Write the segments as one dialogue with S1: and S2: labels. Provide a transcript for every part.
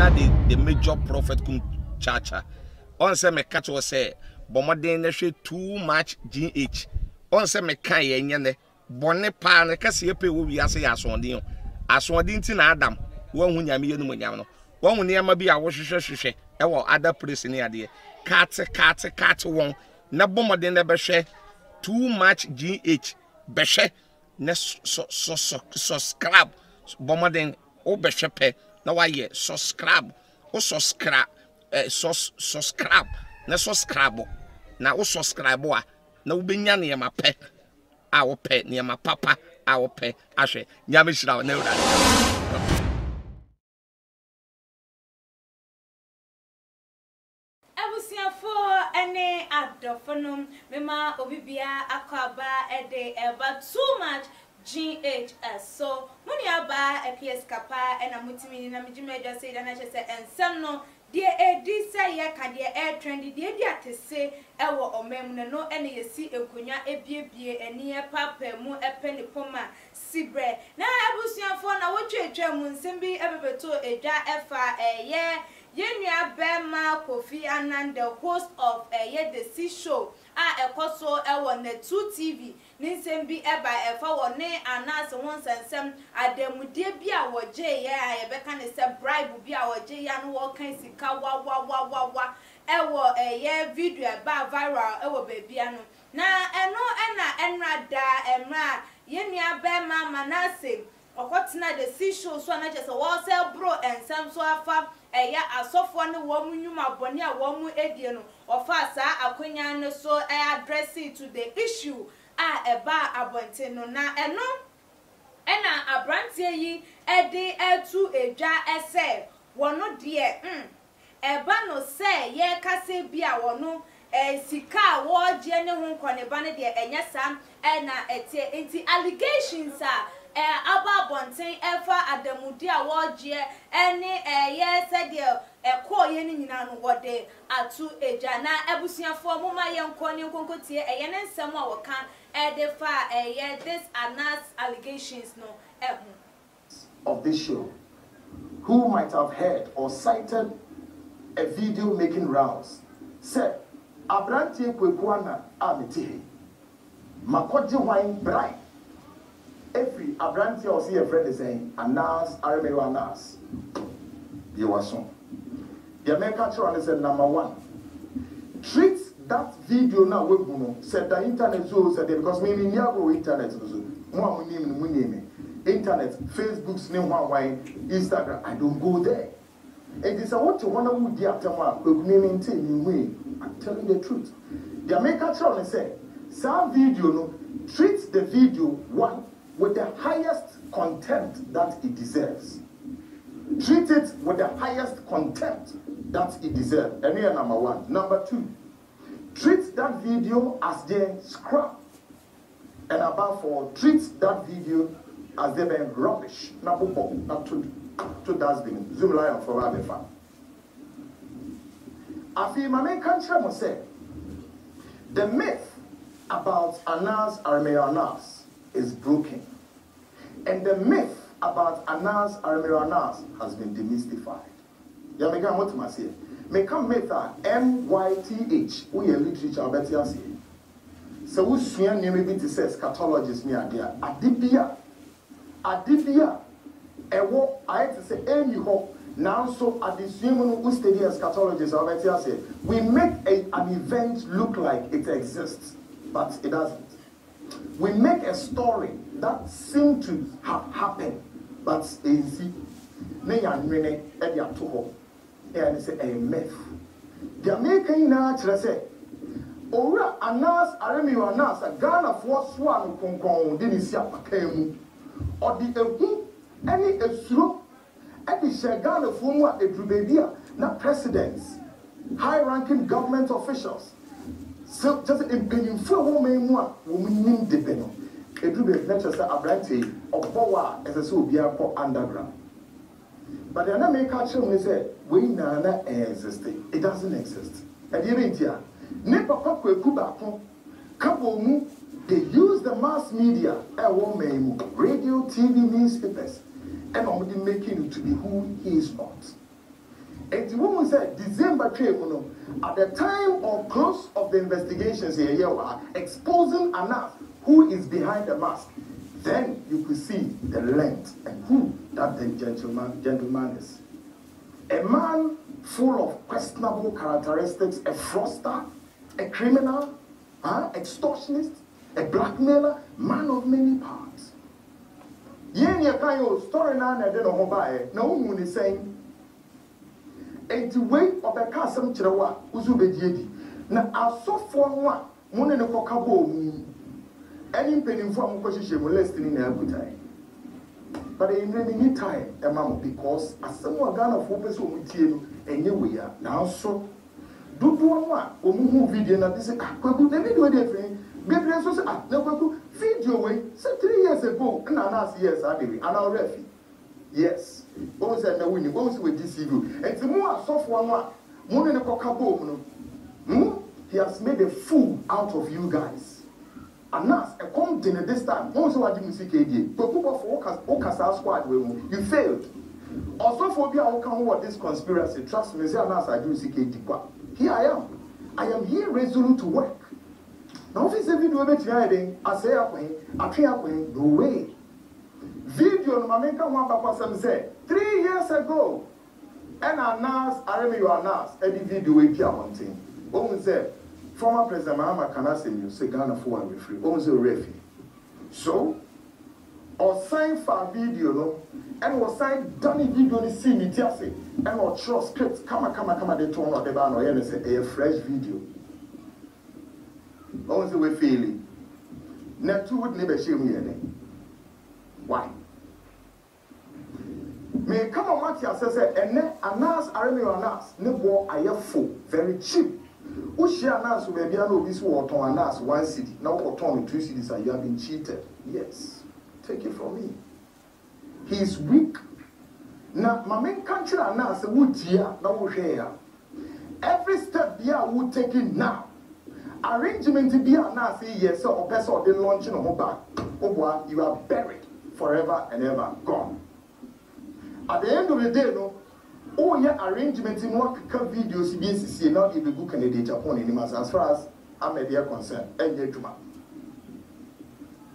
S1: na the major prophet kum chacha on say me catch was say bomoden na hwe too much gh on say me kan ye nye ne bone pa na kase ye pe wo wiase ya asondin ti na adam wo hu nyame ye no nyam no wo hu ne ma bi a wo hwehwehwehwe e wo other place ni ade cat won na bomoden na be hwe too much gh be hwe na subscribe bomoden o be hwe pe na wa ye subscribe o subscribe subscribe na subscribe na o subscribe a na wo benya ne ma pe a wo pe ne ma papa a wo pe ahwe nyame hira na ewura
S2: ene adofonum mema obibia akwaba ede eba too much GHS so muni aba EPS kapa ena mutimi na mijimejo say na chese ensem no de edi say ye ka de air trend de edi atese ewo omem no ene yesi enkonya ebiebie eni e papa mu epeni poma sibre na abusuafo na wotwetwa mu nsem bi ebebeto edwa efa eye Yenua Bema Kofi Annan, the host of the C show, ekoso ewo ne 2 TV, ninsembi eba efa wone anas won sensem ademudie bi a woje ye ayebeka ne se bribe bi a woje ya no wo kan sika wa ewo video eba viral ewo bebia no na eno enra da emra Yenua Bema Manase okotena the C show so na just wo se bro ensem so afa eya asofo ne wo mu nyuma bone a wo mu edie no ofa saa akonya ne so address it to the issue eba abonte no na eno ena abrantie yi ede etu edwa ese wono de eba no se ye kase bia wono sika wo je ne hu koneba ne de enya sam ena etie enti allegations aba bonten efa adamudi a woje ene ye sede ekoye ni nyina no wode atu eja na ebusuafo moma ye nkoni nkonkotie eye ne nsem a woka de fa this anas allegations no
S3: of this show who might have heard or cited a video making rounds said abrantie kwekuana amete makoje wine bright every abrantie or see a friend is saying anas aremero anas you are so the American channel said number 1 treat that video now we said the internet so said because me never internet so mo name internet Facebook's name one Instagram I don't go there it is what you want to do after I'm telling the truth the American channel said some video no treat the video one with the highest contempt that it deserves. Treat it with the highest contempt that it deserves. And here number 1. Number 2, treat that video as the scrap. And above all, treat that video as they being rubbish. Not to dustbin. Zoom line for Rabefa. Afi Mame Kantra must say, the myth about Anas Aremero Anas is broken. And the myth about Anas Aremero Anas has been demystified. Ya mega what ma say? Meka myth MYTH we literature abeti ase. So we sua name bi to say scatologist ni ade adibia ewo I to say any ho now so adisumu no study as scatologist abeti ase. We make an event look like it exists, but it doesn't. We make a story that seems to have happened, but it's easy. And it's a myth. The American natural say, Ora Anas Aremero Anas, a Ghana for Swan Concon, Denisia Pakemu, or the Ehu, any Esru, any Shagana Fumwa, a Drubebia, not presidents, high ranking government officials. So just in woman woman the penal. It will be lecture abranti or power as a so be underground. But the American children say we nana existing. It doesn't exist. And even here, Nepa Kuba couple they use the mass media, radio, TV, newspapers, and only making it to be who he is not. And the woman said, December 3, at the time of close of the investigations here, exposing Anas, who is behind the mask, then you could see the length and who that gentleman is. A man full of questionable characteristics, a fraudster, a criminal, extortionist, a blackmailer, man of many parts. Yen ya kayo story na na de no ho bae na wo is saying enti way obeka asem kire wa uzu bediedi na asofo ho a mo ne koka bo mu any penimfo am ko hihye mo listening na abutai but in any time e ma because asem wa Ghana fo pese o mutie no enye we ya na so dudu ho a o mu hu video na dise kwaku the video dey free Gabriel so say na kwaku video way say 3 years ago and Anas years adewe and already yes o say na wini o say we deceive you enti mo asofo no a mo ne koka bo mu he has made a fool out of you guys. Anas e come dinner this time o say wadi music age kwaku for okasa squad we you failed also for be how can what this conspiracy trust me say Anas I do music age kwa here I am here resolute to work. Now, if you video about it, I say, no way. Video, no man can one papa say 3 years ago, and Anas, I remember you Anas, any video we peer one thing. Woman said, former President Mahama can ask him, you say Ghana for one free. Woman say refi. So, or sign for video, no, and was signed done video ni see me tiase, and or trust scripts, come, they turn out the ban or any say a fresh video. Once we failing. Never would never shame me. Why? May come on, Matthias says, and then Anas, I remember Anas, nebo I have full, very cheap. Ushi Anas will be able to sword on Anas 1 city, now or 2 cities, and you have been cheated. Yes, take it from me. He is weak. Now, my main country Anas would here, now here. Every step here would take it now. Arrangement to be a Nasi, yes, or person or the launching of mobile. Oh, you are buried forever and ever gone. At the end of the day, no, oh, yeah, arrangement in what videos BCC not even good candidate upon him as far as I'm a dear concerned. And yet, to my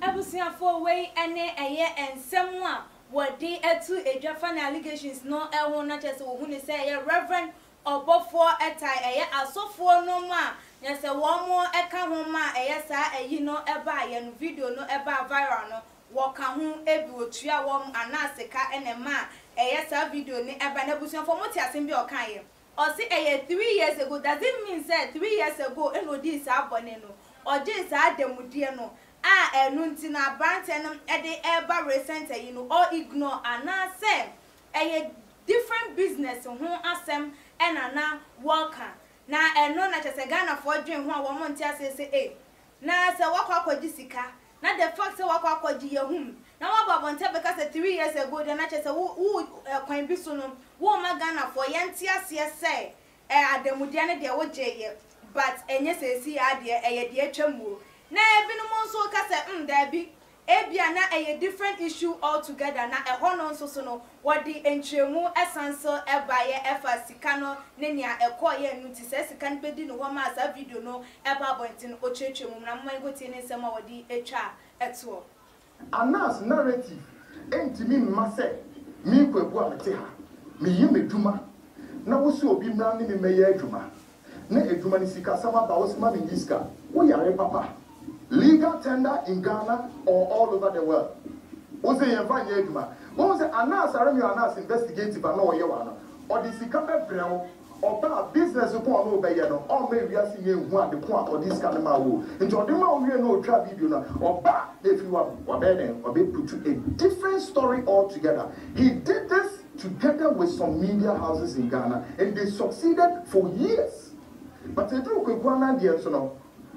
S2: Ebusia for way a year and someone what they to a Japan allegations no one not as who say a reverend or before a tie a so for no more. Yes, a one more eka homa yes you know eba yen video no eba viral no waka ho ebi otua wom anaseka enema yes video ni eba na busuan for moti asem bi okan ye o say 3 years ago does it mean say 3 years ago eno di sa abone no o je sa adamudie no enu nti na branch no e de eba recent you know or ignore anase different business ho asem enana worker na eno na chese Ghana for dwen ho a wo monti asese na se wakwa kwaji sika na the fact se wakwa kwaji yehum na wa babonte beka se 3 years ago de na chese wo kwan bi so no wo ma Ghana for yenti ase se ademude ne de wo jeye but enye se si ade de atwamuo na ebi no mo so ka se da bi ebia na different issue altogether na no nso no wodi entremu esanso ebaye efa sika no ne nia ekoye nu ti se sika no pedi no ho ma sa video no eba bontin o chechemu na mma igoti ne nsema wodi etwa eto
S3: Anas narrative entimi mma se mi kwabu amete ha mi yimeduma na wo so obi mra ne me meye adwuma na adwuma ni sika sama ba wo sima me nyiska wo yare papa. Legal tender in Ghana or all over the world. Who say you find your eduma? Who say Anas Anas investigative and no yewana? Or the Sikabe Brown or bad business upon no bayano or maybe we are seeing one the point or this kind of mawu. Into the man we no trap video or bad if you are or be put a different story altogether. He did this together with some media houses in Ghana and they succeeded for years. But they do Kwana Diansono.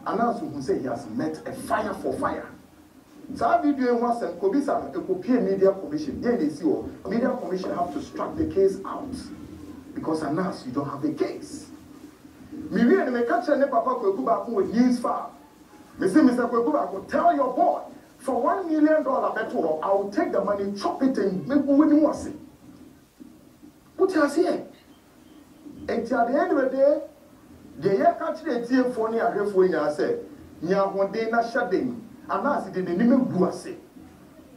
S3: Anas who say he has met a fire for fire. So video was and Kobisa a copy media commission. Then they see media commission have to strike the case out because Anas you don't have the case. Me and me catch ne papa Kwekuba with news file. Me say Mr. Kwekuba go tell your boy for $1 million better I will take the money, chop it and make winning was it. What you say? enti at the end of the day the year catch the tie for ni ahwefo nya say nya hoden na shaden anase de nanim bu ase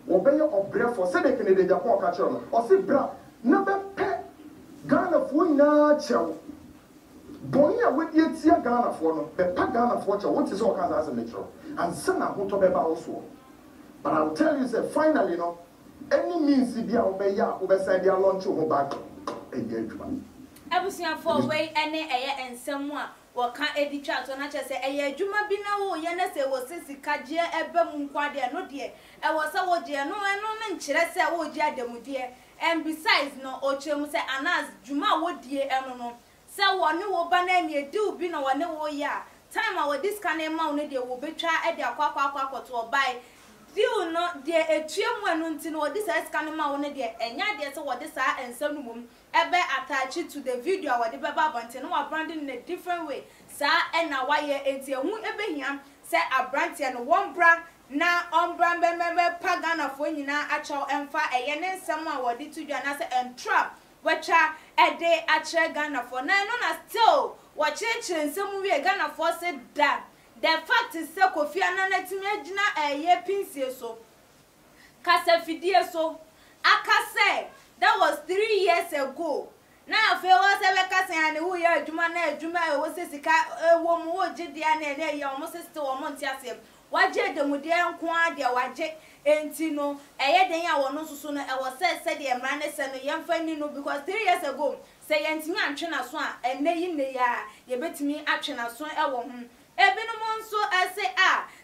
S3: obeye obrefo say de kene de Japan catch no o say bra na be pe Ghana fo nya chew boy a we die tie Ghana fo no be pa Ghana fo chew what is all kinds as a natural and sana ho to be ba also but I'll tell you say finally no any means bia obeye a obesend dia launch ho back engagement
S2: Ebusia for way any ensem a waka editwa to na chese adwuma bi na wo ye na se wo sisika je ebe mu nkwade no de e wo se wo je no no nkyere se wo je adamude and besides no ochem se anas dwuma wo die eno no se wo ne wo ba na mi edi ubi na wo ne wo ya time a wo this kind ma wo ne de wo betwa e de akwa to obai diu no de etuemu enu nti no this scan ma wo ne de enya de se wo de sa ensem no mum ebe attach to the video wa de beba bonte no wa branding in a different way sa e na wa ye enti ehu ebe hia se abrantie no one brand na on brand member pagana fo nyina acho emfa eye ne nsem a wo de tudwa na se entrap wacha ede achre Ghana for na no na still wa chechire nsem wi Ghana for se da the fact is se Kofi Annan timi agina eye pinsie so kasa fidie so akase that was 3 years ago. Now, if you was ever casting and who you are, Juma, was a sika, a woman, who did the anne, you almost still a month. What jet the Mudian Quadia, what jet, and Tino, a year day I was no sooner. I was said the Amanis and the young family because 3 years ago, say, Auntie China Swan, and nay in the yard, you bet me action as soon as woman. Ebinumon so I say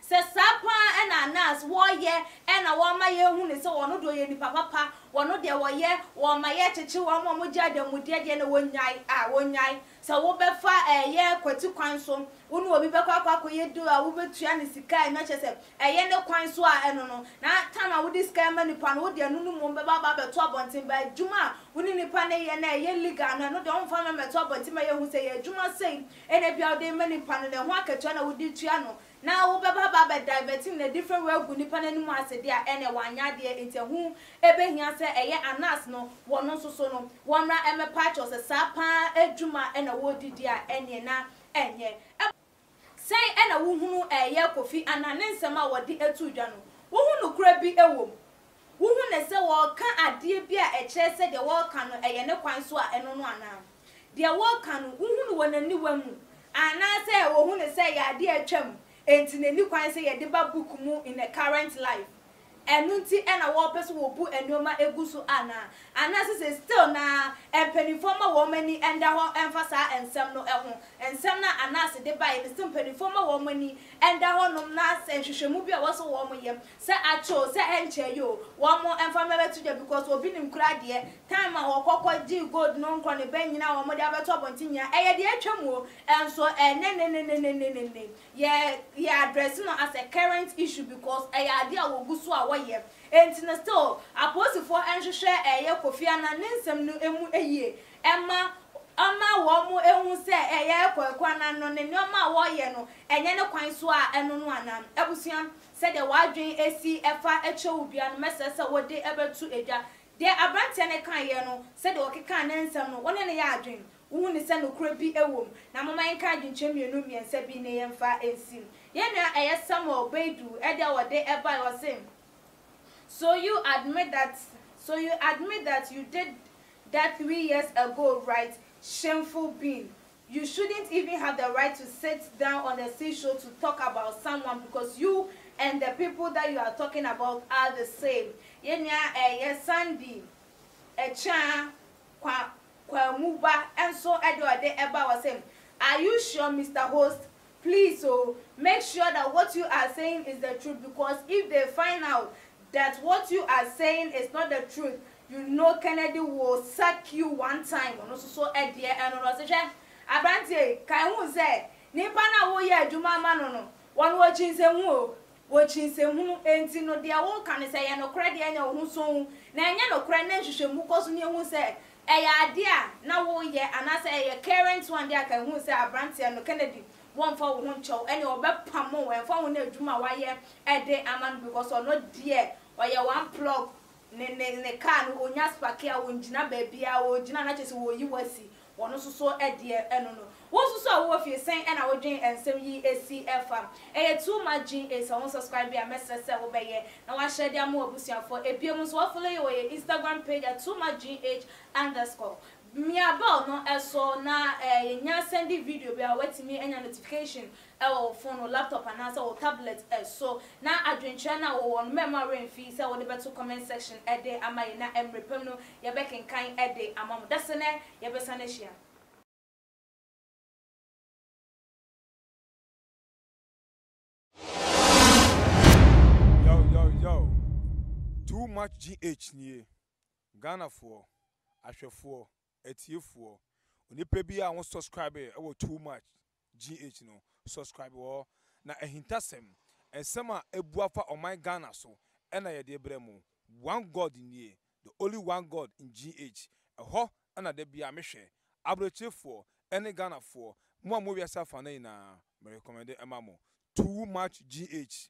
S2: se sapa and anas wo ye and a wo ma ye hu ne se wo no do ye ni papa wo no de wo ye wo ma ye cheche wo mo gya de mu de na wo nyai se wo be fa ye kwati kwan so wo no obi be kwa ye do a wo betua ne sika na che se ye ne kwan so a eno no na time a wo dis sika ma nipa no wo de nunu mo be ba to abonten ba djuma wo ni nipa ne ye na ye liga no de on fa ma to abonten ma ye hu se ye djuma sei ene bia wo de ma nipa no de ho akatua na wo di tua no now we baba diverting a different way go nipa na nimu ase dia ene wanya de enti hu ebe hia se eye anas no wono so no wonra eme patch o se sapa adwuma ena wodi dia enye na enye say ena wo hunu eye Kofi Annan nsem a wodi atudwa no wo hunu kura bi ewom wo hu ne se wo ka ade bi a eche se de wo ka no eye ne kwan so a eno no ana de wo ka no wo hunu wonani wamu ana se wo hu ne se ya ade atwam enti ne ni kwan se ye de ba book mu in the current life enunti ena wo person wo bu enoma egusu ana se still na penifoma wo mani enda ho emphasize ensem no eho ensem na anase de ba ye still penifoma wo mani enda ho nom na se hwehwemu bi a wo so wo mo yem se acho se enche yo wo mo emfama betuja because obi nim kura de time a wo kokko gi gold no nkro ne ben nyina wo mo de abeto abontinya eye de atwam o enso ne ye address no as a current issue because eye ade a wo gusu a yeah, and still, a post for Anshire a Kofi Annan nsem no emu eye. Emma wo mo ehun se eye kwakwana no ne nyoma wo ye no enye ne kwan so a eno no anam. Ebusuan said the wadwen esi efa eche obia no mesese wo de ebetu edwa. De abrante ne kan ye no said the okeka ne nsem no woni ne ya adwen. Wo ni se no kura bi ewom. Na mama enka adwenche mienu miensa bi ne yemfa ensim. Ye na eye Samuel Baidu e de wo de eba wo sim. So you admit that you did that 3 years ago, right? Shameful being. You shouldn't even have the right to sit down on the seashore to talk about someone because you and the people that you are talking about are the same. Yenya Sandy, Chan, Kwa Muba, and so Edward Eba was saying, are you sure, Mr. Host? Please, make sure that what you are saying is the truth because if they find out that what you are saying is not the truth, you know Kennedy will sack you one time. And also so dear and also Abrantie, can who say, Nipana wo ye adwuma ma no no. One watching se hu enti no dia wo kan say no kra de anya wo so na anya no kra na hwehwemu koso ne hu say eya ade a na wo ye anase eya current one dia kan hu say Abrantie no Kennedy one for one chow any obepam mo when for one adwuma wa ye ede aman because no dear or ye one plug ne car no onya spark a wonjina baby a wonjina na chese wo yiwasi wono so edie eno no wo so wo fie sen na wo dwen ensem yi ACFM too much GH so won subscribe ya message se wo beye na wa share dia mo abusuafo ebiem so wo follow your Instagram page at too much GH_. Mi about no eso na nya send video be awetimi enya notification or phone or laptop and answer or tablet so na adwenture na wo on memory fee say wo de beto comment section ede amaye na emrepem no ye be kenkan ede amam dasene ye be sanehia.
S4: Yo too much GH nie Ghana for ahwefo etiefo onipa bi a won subscribe e wo too much GH no subscribe wo na ehintasem ensem a ebuafa oman Ghana so e na ye de bremu one God nie the only one God in GH eho na da bia mehwe abrochefo ene Ghana for mo a mo wiasa fa na ina me recommend emamo too much GH.